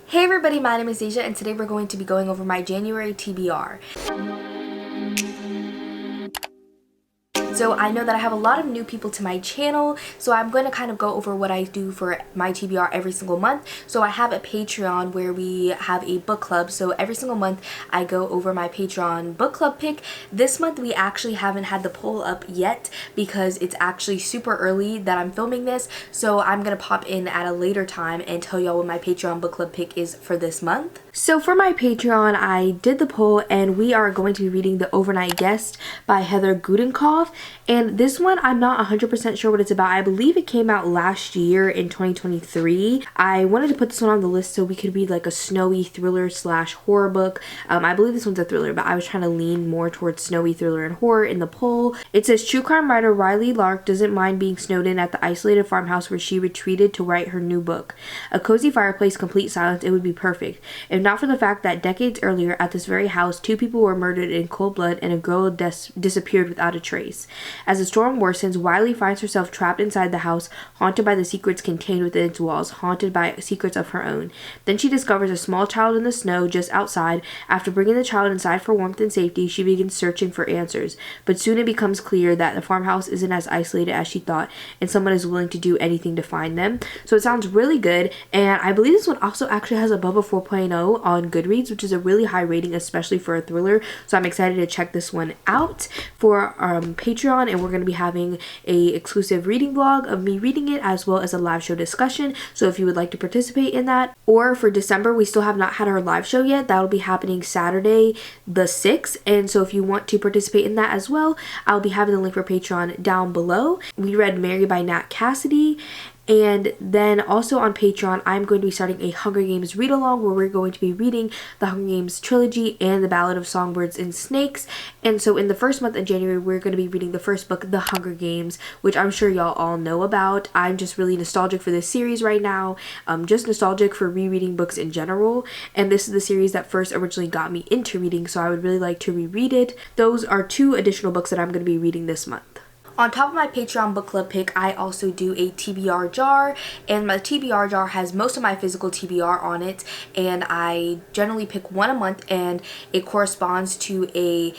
Hey everybody, my name is Asia and today we're going to be going over my January TBR. So I know that I have a lot of new people to my channel, so I'm going to kind of go over what I do for my TBR every single month. So I have a Patreon where we have a book club, so every single month I go over my Patreon book club pick. This month we actually haven't had the poll up yet because it's actually super early that I'm filming this, so I'm going to pop in at a later time and tell y'all what my Patreon book club pick is for this month. So for my Patreon, I did the poll and we are going to be reading The Overnight Guest by Heather Gudenkauf. And this one, I'm not 100% sure what it's about. I believe it came out last year in 2023. I wanted to put this one on the list so we could read like a snowy thriller slash horror book. I believe this one's a thriller, but I was trying to lean more towards snowy thriller and horror in the poll. It says true crime writer Riley Lark doesn't mind being snowed in at the isolated farmhouse where she retreated to write her new book. A cozy fireplace, complete silence, it would be perfect. If not for the fact that decades earlier at this very house, 2 people were murdered in cold blood and a girl disappeared without a trace. As the storm worsens, Wiley finds herself trapped inside the house, haunted by the secrets contained within its walls, haunted by secrets of her own. Then she discovers a small child in the snow just outside. After bringing the child inside for warmth and safety, she begins searching for answers. But soon it becomes clear that the farmhouse isn't as isolated as she thought, and someone is willing to do anything to find them. So it sounds really good, and I believe this one also actually has a Bubba 4.0 on Goodreads, which is a really high rating, especially for a thriller. So I'm excited to check this one out for Patreon, and we're going to be having a exclusive reading vlog of me reading it as well as a live show discussion. So if you would like to participate in that, or for December, we still have not had our live show yet. That will be happening Saturday the 6th, and so if you want to participate in that as well, I'll be having the link for Patreon down below. We read Mary by Nat Cassidy. And then also on Patreon, I'm going to be starting a Hunger Games read-along where we're going to be reading the Hunger Games trilogy and the Ballad of Songbirds and Snakes. And so in the first month of January, we're going to be reading the first book, The Hunger Games, which I'm sure y'all all know about. I'm just really nostalgic for this series right now. Just nostalgic for rereading books in general. And this is the series that first originally got me into reading, so I would really like to reread it. Those are 2 additional books that I'm going to be reading this month. On top of my Patreon book club pick, I also do a TBR jar, and my TBR jar has most of my physical TBR on it, and I generally pick one a month, and it corresponds to a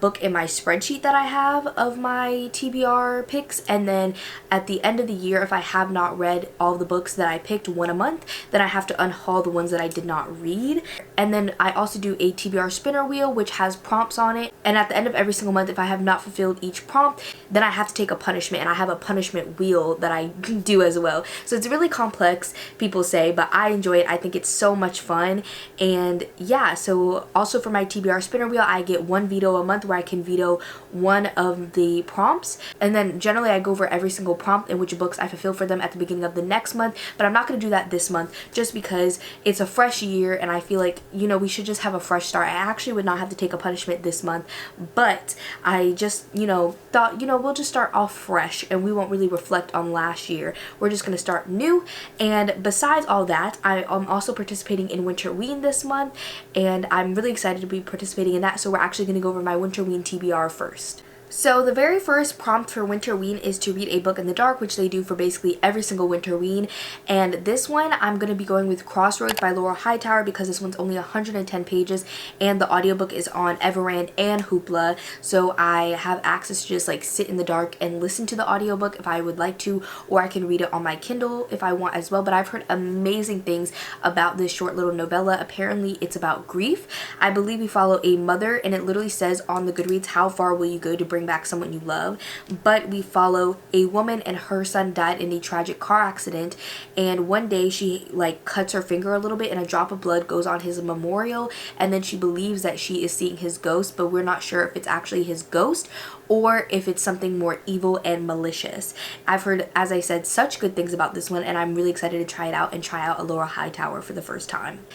book in my spreadsheet that I have of my TBR picks. And then at the end of the year, if I have not read all the books that I picked one a month, then I have to unhaul the ones that I did not read. And then I also do a TBR spinner wheel, which has prompts on it, and at the end of every single month, if I have not fulfilled each prompt, then I have to take a punishment, and I have a punishment wheel that I do as well. So it's really complex, people say, but I enjoy it. I think it's so much fun. And yeah, so also for my TBR spinner wheel, I get 1 veto a month where I can veto one of the prompts, and then generally I go over every single prompt and which books I fulfill for them at the beginning of the next month. But I'm not going to do that this month just because it's a fresh year, and I feel like, you know, we should just have a fresh start. I actually would not have to take a punishment this month, but I just, you know, thought, you know, we'll just start off fresh and we won't really reflect on last year. We're just going to start new. And besides all that, I am also participating in winterween this month, and I'm really excited to be participating in that. So we're actually going to go over my winterween TBR first. So the very first prompt for winterween is to read a book in the dark, which they do for basically every single winterween. And this one, I'm going to be going with Crossroads by Laura Hightower because this one's only 110 pages and the audiobook is on Everand and Hoopla. So I have access to just like sit in the dark and listen to the audiobook if I would like to, or I can read it on my Kindle if I want as well. But I've heard amazing things about this short little novella. Apparently it's about grief. I believe we follow a mother, and it literally says on the Goodreads, how far will you go to bring back someone you love? But we follow a woman, and her son died in a tragic car accident, and one day she like cuts her finger a little bit and a drop of blood goes on his memorial, and then she believes that she is seeing his ghost, but we're not sure if it's actually his ghost or if it's something more evil and malicious. I've heard, as I said, such good things about this one, and I'm really excited to try it out and try out a Laura Hightower for the first time.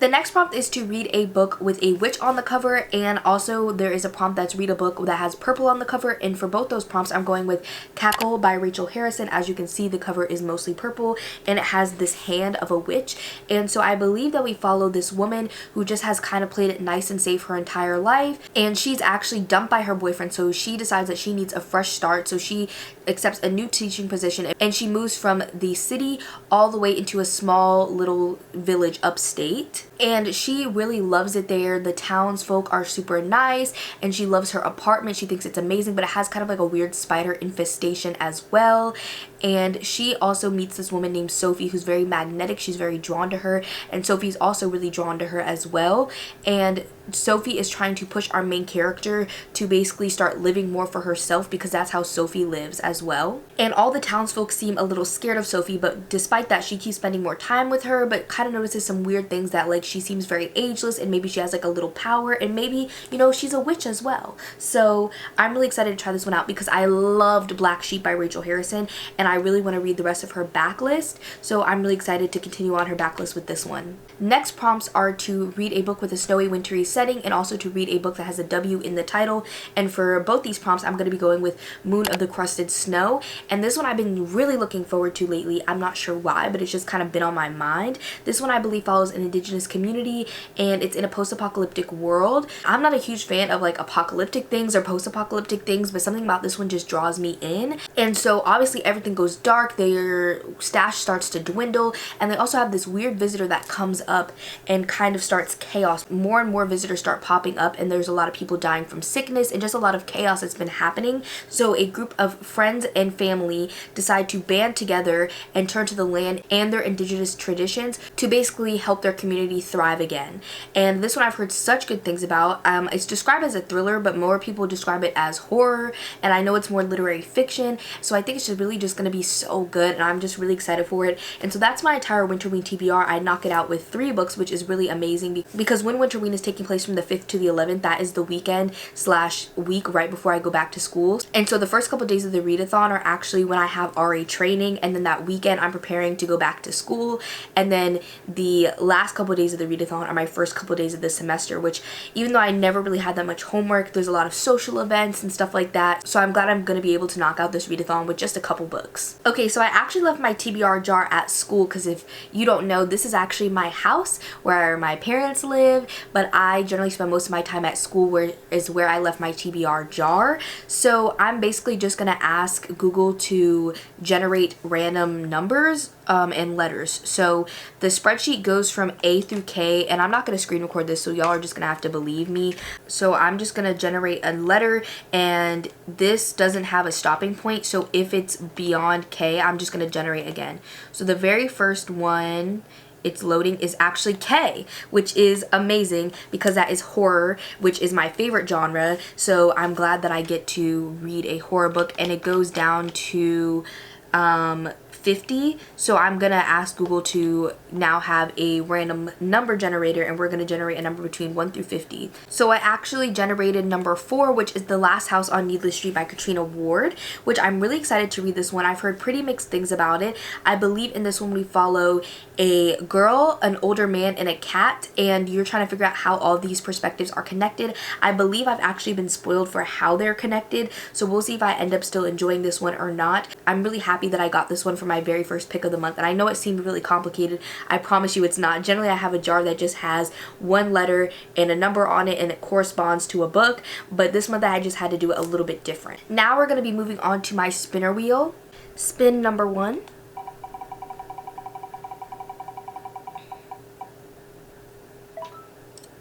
The next prompt is to read a book with a witch on the cover, and also there is a prompt that's read a book that has purple on the cover, and for both those prompts I'm going with Cackle by Rachel Harrison. As you can see, the cover is mostly purple and it has this hand of a witch, and so I believe that we follow this woman who just has kind of played it nice and safe her entire life, and she's actually dumped by her boyfriend, so she decides that she needs a fresh start, so she accepts a new teaching position and she moves from the city all the way into a small little village upstate, and she really loves it there. The townsfolk are super nice and she loves her apartment. She thinks it's amazing, but it has kind of like a weird spider infestation as well. And she also meets this woman named Sophie who's very magnetic. She's very drawn to her, and Sophie's also really drawn to her as well. And Sophie is trying to push our main character to basically start living more for herself, because that's how Sophie lives as well. And all the townsfolk seem a little scared of Sophie, but despite that she keeps spending more time with her, but kind of notices some weird things, that like she seems very ageless and maybe she has like a little power, and maybe, you know, she's a witch as well. So I'm really excited to try this one out because I loved Black Sheep by Rachel Harrison and I really want to read the rest of her backlist, so I'm really excited to continue on her backlist with this one. Next prompts are to read a book with a snowy wintry setting and also to read a book that has a W in the title, and for both these prompts I'm going to be going with Moon of the Crusted Snow, and this one I've been really looking forward to lately. I'm not sure why, but it's just kind of been on my mind. This one I believe follows an indigenous community and it's in a post-apocalyptic world. I'm not a huge fan of like apocalyptic things or post-apocalyptic things, but something about this one just draws me in, and so obviously everything goes dark, their stash starts to dwindle, and they also have this weird visitor that comes up and kind of starts chaos. More and more visitors start popping up and there's a lot of people dying from sickness and just a lot of chaos that's been happening. So a group of friends and family decide to band together and turn to the land and their indigenous traditions to basically help their community thrive again. And this one I've heard such good things about. It's described as a thriller, but more people describe it as horror, and I know it's more literary fiction, so I think it's just really just going to be so good and I'm just really excited for it. And so that's my entire Winterween TBR. I knock it out with 3 books, which is really amazing because when Winterween is taking place from the 5th to the 11th, that is the weekend slash week right before I go back to school. And so the first couple days of the readathon are actually when I have RA training, and then that weekend I'm preparing to go back to school, and then the last couple days of the readathon are my first couple days of the semester, which even though I never really had that much homework, there's a lot of social events and stuff like that, so I'm glad I'm going to be able to knock out this readathon with just a couple books. Okay, so I actually left my TBR jar at school because if you don't know, this is actually my house where my parents live, but I generally spend most of my time at school, where I left my TBR jar. So I'm basically just gonna ask Google to generate random numbers and letters. So the spreadsheet goes from A through K, and I'm not gonna screen record this, so y'all are just gonna have to believe me. So I'm just gonna generate a letter, and this doesn't have a stopping point, so if it's beyond K, I'm just gonna generate again. So the very first one it's loading is actually K, which is amazing because that is horror, which is my favorite genre. So I'm glad that I get to read a horror book, and it goes down to 50. So I'm gonna ask Google to now have a random number generator, and we're gonna generate a number between 1 through 50. So I actually generated number 4, which is The Last House on Needless Street by Katrina Ward, which I'm really excited to read this one. I've heard pretty mixed things about it. I believe in this one we follow a girl, an older man, and a cat, and you're trying to figure out how all these perspectives are connected. I believe I've actually been spoiled for how they're connected, so we'll see if I end up still enjoying this one or not. I'm really happy that I got this one for my very first pick of the month, and I know it seemed really complicated. I promise you it's not. Generally I have a jar that just has one letter and a number on it and it corresponds to a book, but this month I just had to do it a little bit different. Now we're going to be moving on to my spinner wheel. Spin number 1.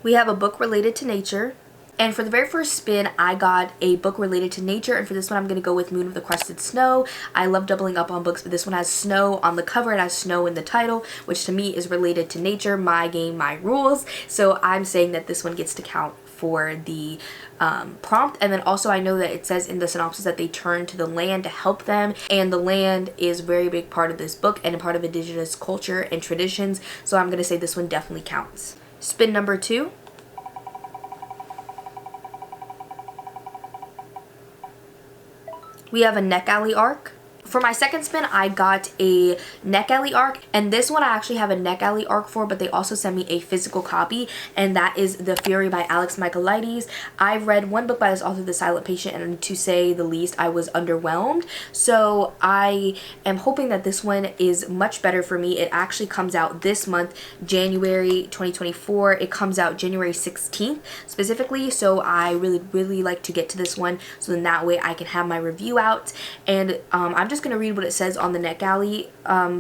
We have a book related to nature. And for the very first spin, I got a book related to nature, and for this one I'm going to go with Moon of the Crusted Snow. I love doubling up on books, but this one has snow on the cover, it has snow in the title, which to me is related to nature, my game, my rules. So I'm saying that this one gets to count for the prompt. And then also I know that it says in the synopsis that they turn to the land to help them, and the land is a very big part of this book and a part of indigenous culture and traditions, so I'm going to say this one definitely counts. Spin number 2. We have a Neck Alley arc. For my second spin, I got a NetGalley arc, and this one I actually have a NetGalley arc for, but they also sent me a physical copy, and that is The Fury by Alex Michaelides. I've read one book by this author, The Silent Patient, and to say the least, I was underwhelmed. So I am hoping that this one is much better for me. It actually comes out this month, January 2024. It comes out January 16th specifically, so I really like to get to this one, so then that way I can have my review out. And I'm just gonna read what it says on the NetGalley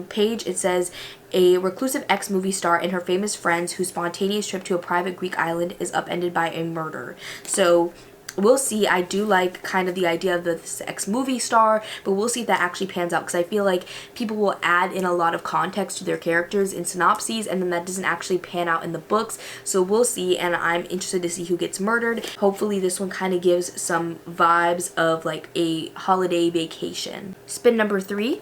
page. It says, a reclusive ex-movie star and her famous friends whose spontaneous trip to a private Greek island is upended by a murder. So we'll see. I do like kind of the idea of this ex-movie star, but we'll see if that actually pans out, because I feel like people will add in a lot of context to their characters in synopses, and then that doesn't actually pan out in the books. So we'll see, and I'm interested to see who gets murdered. Hopefully this one kind of gives some vibes of like a holiday vacation. Spin number 3.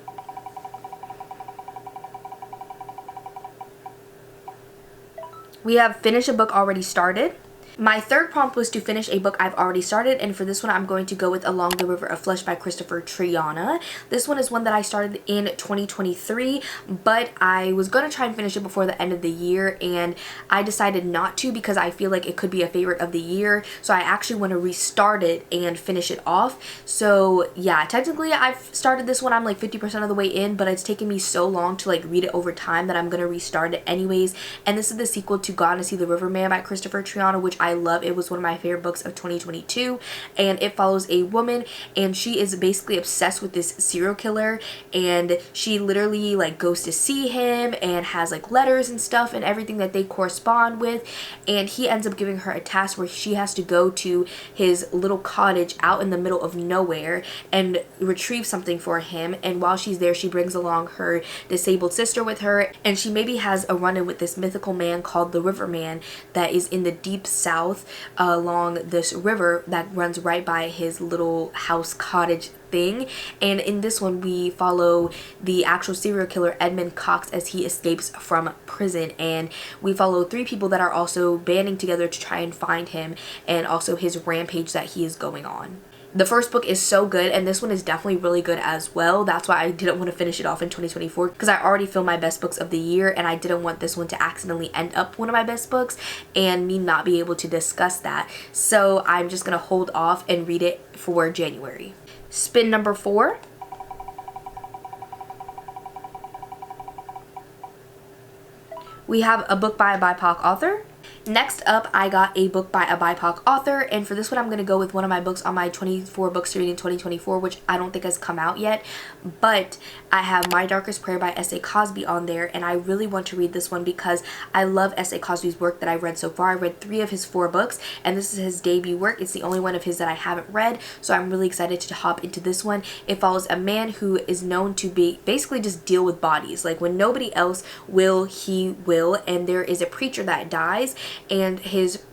We have Finish a Book Already Started. My third prompt was to finish a book I've already started, and for this one I'm going to go with Along the River of Flesh by Christopher Triana. This one is one that I started in 2023, but I was going to try and finish it before the end of the year, and I decided not to because I feel like it could be a favorite of the year, so I actually want to restart it and finish it off. So yeah, technically I've started this one, I'm like 50% of the way in, but it's taken me so long to like read it over time that I'm going to restart it anyways. And this is the sequel to Gone to See the Riverman by Christopher Triana, which I love. It was one of my favorite books of 2022, and it follows a woman, and she is basically obsessed with this serial killer, and she literally like goes to see him and has like letters and stuff and everything that they correspond with, and he ends up giving her a task where she has to go to his little cottage out in the middle of nowhere and retrieve something for him. And while she's there, she brings along her disabled sister with her, and she maybe has a run-in with this mythical man called the Riverman that is in the deep south along this river that runs right by his little house cottage thing. And in this one we follow the actual serial killer Edmund Cox as he escapes from prison, and we follow 3 people that are also banding together to try and find him, and also his rampage that he is going on. The first book is so good, and this one is definitely really good as well. That's why I didn't want to finish it off in 2024, because I already filmed my best books of the year, and I didn't want this one to accidentally end up one of my best books and me not be able to discuss that. So I'm just going to hold off and read it for January. Spin number 4. We have a book by a BIPOC author. Next up, I got a book by a BIPOC author, and for this one I'm going to go with one of my books on my 24 books to read in 2024, which I don't think has come out yet, but I have My Darkest Prayer by S.A. Cosby on there, and I really want to read this one because I love S.A. Cosby's work that I've read so far. I read 3 of his 4 books, and this is his debut work. It's the only one of his that I haven't read, so I'm really excited to hop into this one. It follows a man who is known to be basically just deal with bodies. Like when nobody else will, he will, and there is a preacher that dies, and his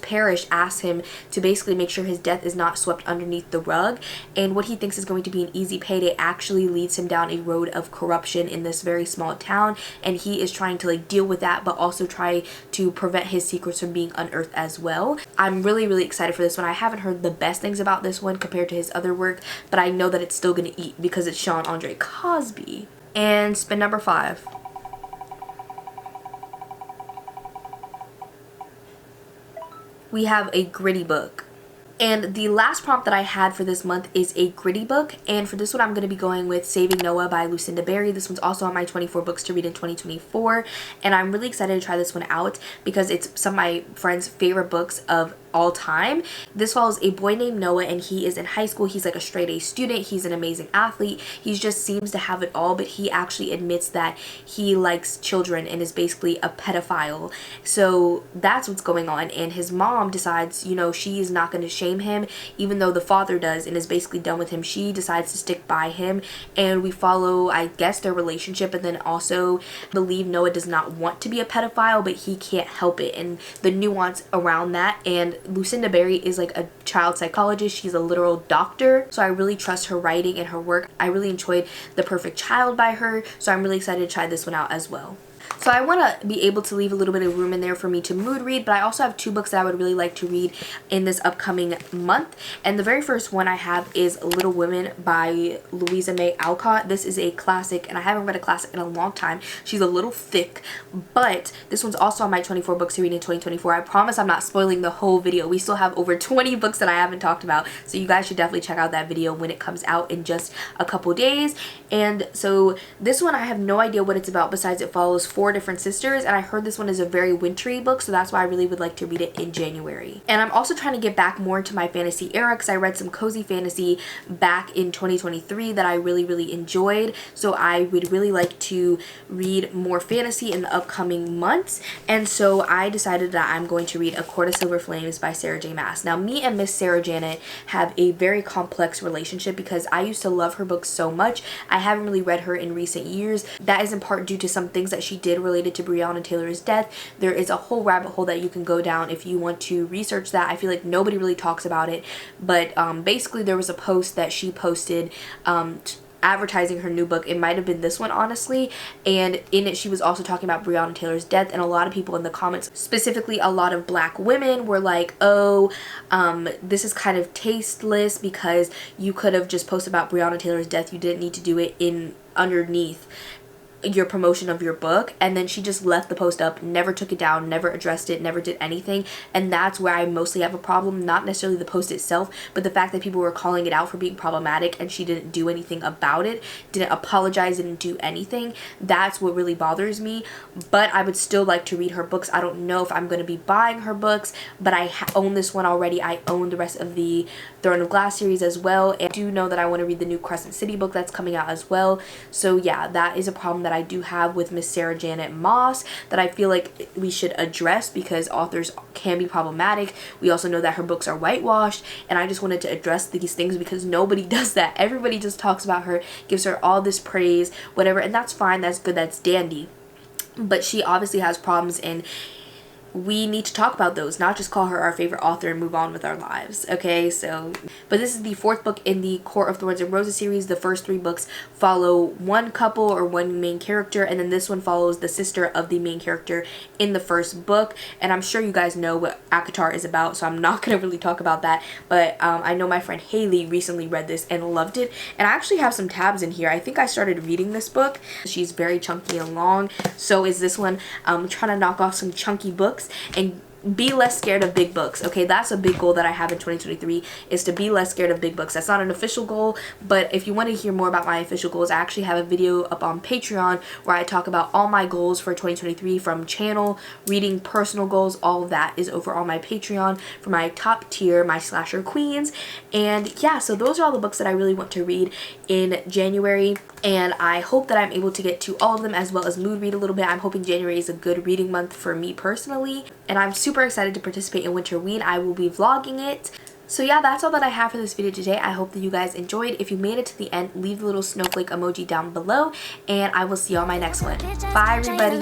parish asks him to basically make sure his death is not swept underneath the rug, and what he thinks is going to be an easy payday actually leads him down a road of corruption in this very small town, and he is trying to like deal with that but also try to prevent his secrets from being unearthed as well. I'm really excited for this one. I haven't heard the best things about this one compared to his other work, but I know that it's still gonna eat because it's Sean Andre Cosby. And spin number 5. We have a gritty book. And the last prompt that I had for this month is a gritty book, and for this one I'm going to be going with Saving Noah by Lucinda Berry. This one's also on my 24 books to read in 2024, and I'm really excited to try this one out because it's some of my friends' favorite books of all time. This follows a boy named Noah, and he is in high school. He's like a straight A student. He's an amazing athlete. He just seems to have it all, but he actually admits that he likes children and is basically a pedophile. So that's what's going on, and his mom decides, you know, she is not going to shame him, even though the father does and is basically done with him. She decides to stick by him, and we follow, I guess, their relationship, and then also believe Noah does not want to be a pedophile, but he can't help it, and the nuance around that. And Lucinda Berry is like a child psychologist. She's a literal doctor, so I really trust her writing and her work. I really enjoyed The Perfect Child by her, so I'm really excited to try this one out as well. So I want to be able to leave a little bit of room in there for me to mood read, but I also have 2 books that I would really like to read in this upcoming month. And the very first one I have is Little Women by Louisa May Alcott. This is a classic, and I haven't read a classic in a long time. She's a little thick, but this one's also on my 24 books to read in 2024. I promise I'm not spoiling the whole video. We still have over 20 books that I haven't talked about, so you guys should definitely check out that video when it comes out in just a couple days. And so this one, I have no idea what it's about besides it follows 4 different sisters, and I heard this one is a very wintry book, so that's why I really would like to read it in January. And I'm also trying to get back more into my fantasy era because I read some cozy fantasy back in 2023 that I really enjoyed, so I would really like to read more fantasy in the upcoming months. And so I decided that I'm going to read A Court of Silver Flames by Sarah J Maas. Now, me and Miss Sarah Janet have a very complex relationship because I used to love her books so much. I haven't really read her in recent years. That is in part due to some things that she did related to Breonna Taylor's death. There is a whole rabbit hole that you can go down if you want to research that. I feel like nobody really talks about it, but basically there was a post that she posted advertising her new book. It might have been this one, honestly, and in it she was also talking about Breonna Taylor's death, and a lot of people in the comments, specifically a lot of black women, were like, oh, this is kind of tasteless because you could have just posted about Breonna Taylor's death. You didn't need to do it in underneath your promotion of your book. And then she just left the post up, never took it down, never addressed it, never did anything. And that's where I mostly have a problem, not necessarily the post itself, but the fact that people were calling it out for being problematic and she didn't do anything about it, didn't apologize, didn't do anything. That's what really bothers me. But I would still like to read her books. I don't know if I'm going to be buying her books, but I own this one already. I own the rest of the Throne of Glass series as well, and I do know that I want to read the new Crescent City book that's coming out as well. So yeah, that is a problem that I do have with Miss Sarah Janet Maas that I feel like we should address because authors can be problematic. We also know that her books are whitewashed, and I just wanted to address these things because nobody does that. Everybody just talks about her, gives her all this praise, whatever, and that's fine, that's good, that's dandy. But she obviously has problems, and we need to talk about those, not just call her our favorite author and move on with our lives, okay? So, but this is the 4th book in the Court of Thorns and Roses series. The first 3 books follow one couple or one main character, and then this one follows the sister of the main character in the first book. And I'm sure you guys know what ACOTAR is about, so I'm not going to really talk about that, but I know my friend Haley recently read this and loved it, and I actually have some tabs in here. I think I started reading this book. She's very chunky and long, so is this one. I'm trying to knock off some chunky books and be less scared of big books, okay? That's a big goal that I have in 2023, is to be less scared of big books. That's not an official goal, but if you want to hear more about my official goals, I actually have a video up on Patreon where I talk about all my goals for 2023, from channel, reading, personal goals. All of that is over on my Patreon for my top tier, my slasher queens. And yeah, so those are all the books that I really want to read in January, and I hope that I'm able to get to all of them as well as mood read a little bit. I'm hoping January is a good reading month for me personally, and I'm super excited to participate in winterween. I will be vlogging it. So yeah, that's all that I have for this video today. I hope that you guys enjoyed. If you made it to the end, leave the little snowflake emoji down below, and I will see you on my next one. Bye, everybody.